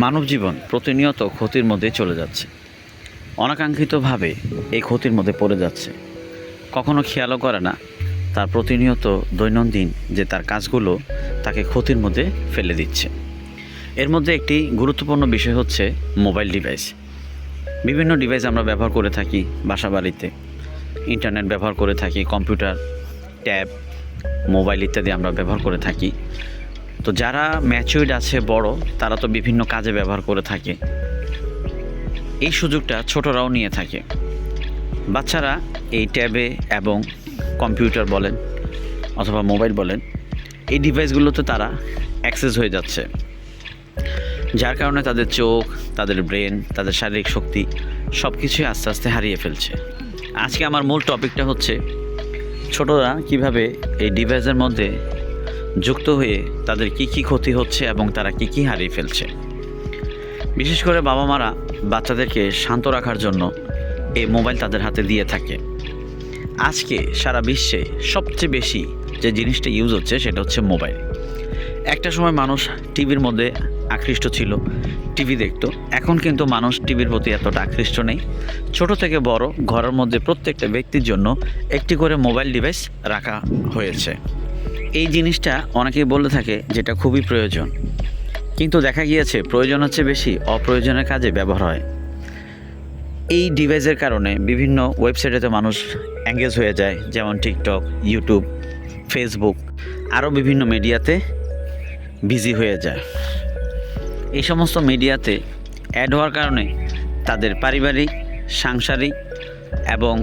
মানব জীবন প্রতিনিয়ত ক্ষতির মধ্যে চলে যাচ্ছে। অনাকাঙ্ক্ষিতভাবে এই ক্ষতির মধ্যে পড়ে যাচ্ছে। কখনো খেয়ালও করে না তার প্রতিনিয়ত দৈনন্দিন যে তার কাজগুলো তাকে ক্ষতির মধ্যে ফেলে দিচ্ছে। এর মধ্যে একটি গুরুত্বপূর্ণ বিষয় হচ্ছে মোবাইল ডিভাইস। বিভিন্ন ডিভাইস আমরা ব্যবহার করে থাকি বাসাবাড়িতে, ইন্টারনেট ব্যবহার করে থাকি, কম্পিউটার, ট্যাব, মোবাইল ইত্যাদি আমরা ব্যবহার করে থাকি। তো যারা ম্যাচিউরড আছে, বড়, তারা তো বিভিন্ন কাজে ব্যবহার করে থাকে। এই সুযোগটা ছোটরাও নিয়ে থাকে। বাচ্চারা এই ট্যাবে এবং কম্পিউটার বলেন অথবা মোবাইল বলেন, এই ডিভাইসগুলোতে তারা অ্যাক্সেস হয়ে যাচ্ছে, যার কারণে তাদের চোখ, তাদের ব্রেন, তাদের শারীরিক শক্তি সব কিছুই আস্তে আস্তে হারিয়ে ফেলছে। আজকে আমার মূল টপিকটা হচ্ছে ছোটরা কিভাবে এই ডিভাইসের মধ্যে যুক্ত হয়ে তাদের কি কি ক্ষতি হচ্ছে এবং তারা কি কি হারিয়ে ফেলছে। বিশেষ করে বাবা মারা বাচ্চাদেরকে শান্ত রাখার জন্য এই মোবাইল তাদের হাতে দিয়ে থাকে। আজকে সারা বিশ্বে সবচেয়ে বেশি যে জিনিসটা ইউজ হচ্ছে সেটা হচ্ছে মোবাইল। একটা সময় মানুষ টিভির মধ্যে আকৃষ্ট ছিল, টিভি দেখতো। এখন কিন্তু মানুষ টিভির প্রতি এতটা আকৃষ্ট নেই। ছোট থেকে বড় ঘরের মধ্যে প্রত্যেকটা ব্যক্তির জন্য একটি করে মোবাইল ডিভাইস রাখা হয়েছে। এই জিনিসটা অনেকেই বলে থাকে যেটা খুবই প্রয়োজন, কিন্তু দেখা গিয়েছে প্রয়োজন হচ্ছে বেশি অপ্রয়োজনের কাজে ব্যবহার হয়। এই ডিভাইসের কারণে বিভিন্ন ওয়েবসাইটেতে মানুষ এঙ্গেজ হয়ে যায়, যেমন টিকটক, ইউটিউব, ফেসবুক, আরও বিভিন্ন মিডিয়াতে বিজি হয়ে যায়। এই সমস্ত মিডিয়াতে অ্যাড হওয়ার কারণে তাদের পারিবারিক, সাংসারিক এবং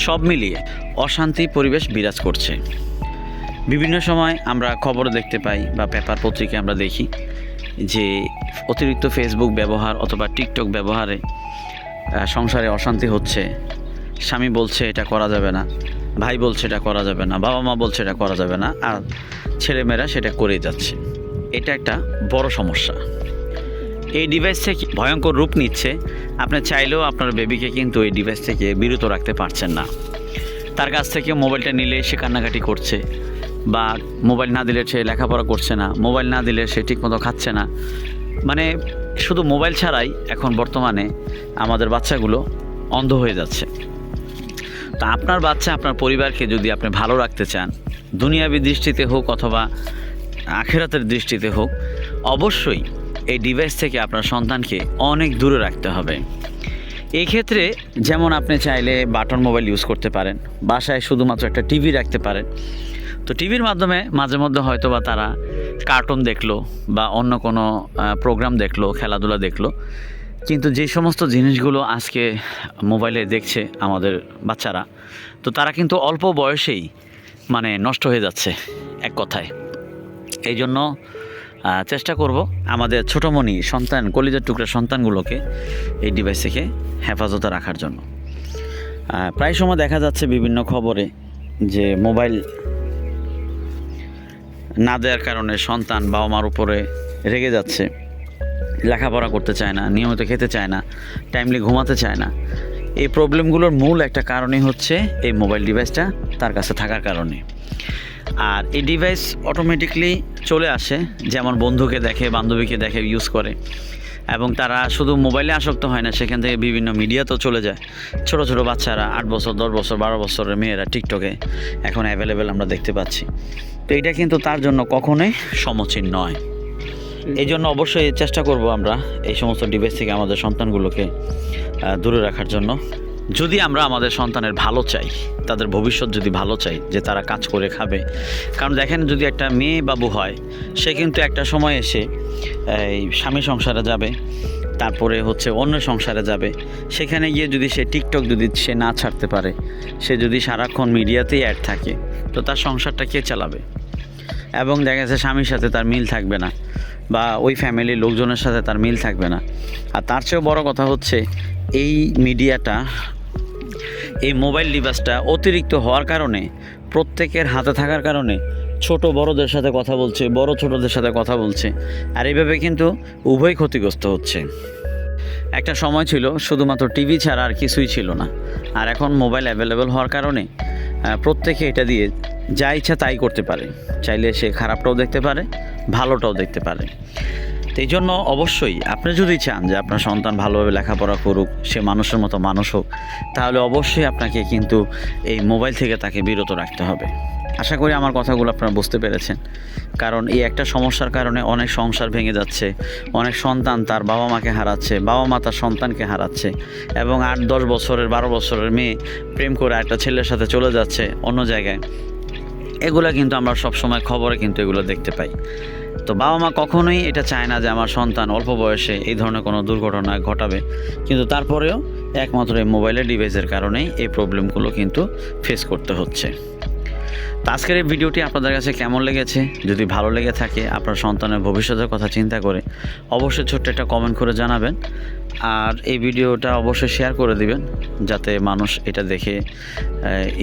সব মিলিয়ে অশান্তি পরিবেশ বিরাজ করছে। বিভিন্ন সময় আমরা খবর দেখতে পাই বা পেপার পত্রিকায় আমরা দেখি যে অতিরিক্ত ফেসবুক ব্যবহার অথবা টিকটক ব্যবহারে সংসারে অশান্তি হচ্ছে। স্বামী বলছে এটা করা যাবে না, ভাই বলছে এটা করা যাবে না, বাবা মা বলছে এটা করা যাবে না, আর ছেলেমেয়েরা সেটা করেই যাচ্ছে। এটা একটা বড় সমস্যা। এই ডিভাইস থেকে ভয়ঙ্কর রূপ নিচ্ছে। আপনি চাইলেও আপনার বেবিকে কিন্তু এই ডিভাইস থেকে বিরত রাখতে পারছেন না। তার কাছ থেকে মোবাইলটা নিলে সে কান্নাকাটি করছে, বা মোবাইল না দিলে সে লেখাপড়া করছে না, মোবাইল না দিলে সে ঠিকমতো খাচ্ছে না। মানে শুধু মোবাইল ছাড়াই এখন বর্তমানে আমাদের বাচ্চাগুলো অন্ধ হয়ে যাচ্ছে। তো আপনার বাচ্চা, আপনার পরিবারকে যদি আপনি ভালো রাখতে চান, দুনিয়াবী দৃষ্টিতে হোক অথবা আখিরাতের দৃষ্টিতে হোক, অবশ্যই এই ডিভাইস থেকে আপনার সন্তানকে অনেক দূরে রাখতে হবে। এই ক্ষেত্রে যেমন আপনি চাইলে বাটন মোবাইল ইউজ করতে পারেন, বাসায় শুধুমাত্র একটা টিভি রাখতে পারেন। তো টিভির মাধ্যমে মাঝে মধ্যে হয়তো বা তারা কার্টুন দেখলো বা অন্য কোনো প্রোগ্রাম দেখলো, খেলাধুলা দেখলো। কিন্তু যে সমস্ত জিনিসগুলো আজকে মোবাইলে দেখছে আমাদের বাচ্চারা, তো তারা কিন্তু অল্প বয়সেই মানে নষ্ট হয়ে যাচ্ছে এক কথায়। এই জন্য চেষ্টা করব আমাদের ছোটোমণি সন্তান, কলিজার টুকরা সন্তানগুলোকে এই ডিভাইস থেকে হেফাজতে রাখার জন্য। প্রায় সময় দেখা যাচ্ছে বিভিন্ন খবরে যে মোবাইল না দেওয়ার কারণে সন্তান বাবা মার উপরে রেগে যাচ্ছে, লেখাপড়া করতে চায় না, নিয়মিত খেতে চায় না, টাইমলি ঘুমাতে চায় না। এই প্রবলেমগুলোর মূল একটা কারণই হচ্ছে এই মোবাইল ডিভাইসটা তার কাছে থাকার কারণে। আর এই ডিভাইস অটোমেটিকলি চলে আসে, যেমন বন্ধুকে দেখে, বান্ধবীকে দেখে ইউজ করে, এবং তারা শুধু মোবাইলে আসক্ত হয় না, সেখান থেকে বিভিন্ন মিডিয়াতেও চলে যায়। ছোট ছোট বাচ্চারা 8 বছর, 10 বছর, 12 বছরের মেয়েরা টিকটকে এখন অ্যাভেলেবেল আমরা দেখতে পাচ্ছি। তো এটা কিন্তু তার জন্য কখনোই সমীচীন নয়। এই জন্য অবশ্যই চেষ্টা করব আমরা এই সমস্ত ডিভাইস থেকে আমাদের সন্তানগুলোকে দূরে রাখার জন্য। যদি আমরা আমাদের সন্তানের ভালো চাই, তাদের ভবিষ্যৎ যদি ভালো চাই, যে তারা কাজ করে খাবে। কারণ দেখেন, যদি একটা মেয়ে বাবু হয়, সে কিন্তু একটা সময় এসে এই স্বামী সংসারে যাবে, তারপরে হচ্ছে অন্য সংসারে যাবে। সেখানে গিয়ে যদি সে টিকটক যদি সে না ছাড়তে পারে, সে যদি সারাক্ষণ মিডিয়াতেই অ্যাড থাকে, তো তার সংসারটা কে চালাবে? এবং দেখা যাচ্ছে স্বামীর সাথে তার মিল থাকবে না, বা ওই ফ্যামিলির লোকজনের সাথে তার মিল থাকবে না। আর তার চেয়েও বড় কথা হচ্ছে এই মিডিয়াটা, এই মোবাইল ডিভাইসটা অতিরিক্ত হওয়ার কারণে, প্রত্যেকের হাতে থাকার কারণে ছোট বড়দের সাথে কথা বলছে, বড় ছোটদের সাথে কথা বলছে, আর এইভাবে কিন্তু উভয় ক্ষতিগ্রস্ত হচ্ছে। একটা সময় ছিল শুধুমাত্র টিভি ছাড়া আর কিছুই ছিল না, আর এখন মোবাইল অ্যাভেলেবেল হওয়ার কারণে প্রত্যেকে এটা দিয়ে যা ইচ্ছা তাই করতে পারে। চাইলে সে খারাপটাও দেখতে পারে, ভালোটাও দেখতে পারে। তো এই জন্য অবশ্যই আপনি যদি চান যে আপনার সন্তান ভালোভাবে লেখাপড়া করুক, সে মানুষের মতো মানুষ হোক, তাহলে অবশ্যই আপনাকে কিন্তু এই মোবাইল থেকে তাকে বিরত রাখতে হবে। আশা করি আমার কথাগুলো আপনারা বুঝতে পেরেছেন, কারণ এই একটা সমস্যার কারণে অনেক সংসার ভেঙে যাচ্ছে, অনেক সন্তান তার বাবা মাকে হারাচ্ছে, বাবা মা তার সন্তানকে হারাচ্ছে, এবং 8-10 বছরের 12 বছরের মেয়ে প্রেম করে একটা ছেলের সাথে চলে যাচ্ছে অন্য জায়গায়। এগুলো কিন্তু আমরা সব সময় খবরে কিন্তু এগুলো দেখতে পাই। তো বাবা মা কখনোই এটা চায় না যে আমার সন্তান অল্প বয়সে এই ধরনের কোনো দুর্ঘটনা ঘটাবে, কিন্তু তারপরেও একমাত্র এই মোবাইলের ডিভাইসের কারণেই এই প্রবলেমগুলো কিন্তু ফেস করতে হচ্ছে। তো আজকের এই ভিডিওটি আপনাদের কাছে কেমন লেগেছে? যদি ভালো লেগে থাকে, আপনার সন্তানের ভবিষ্যতের কথা চিন্তা করে অবশ্যই ছোট্ট একটা কমেন্ট করে জানাবেন, আর এই ভিডিওটা অবশ্যই শেয়ার করে দিবেন, যাতে মানুষ এটা দেখে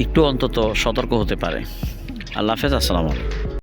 একটু অন্তত সতর্ক হতে পারে। আল্লাহ হাফেজ, আসসালামু আলাইকুম।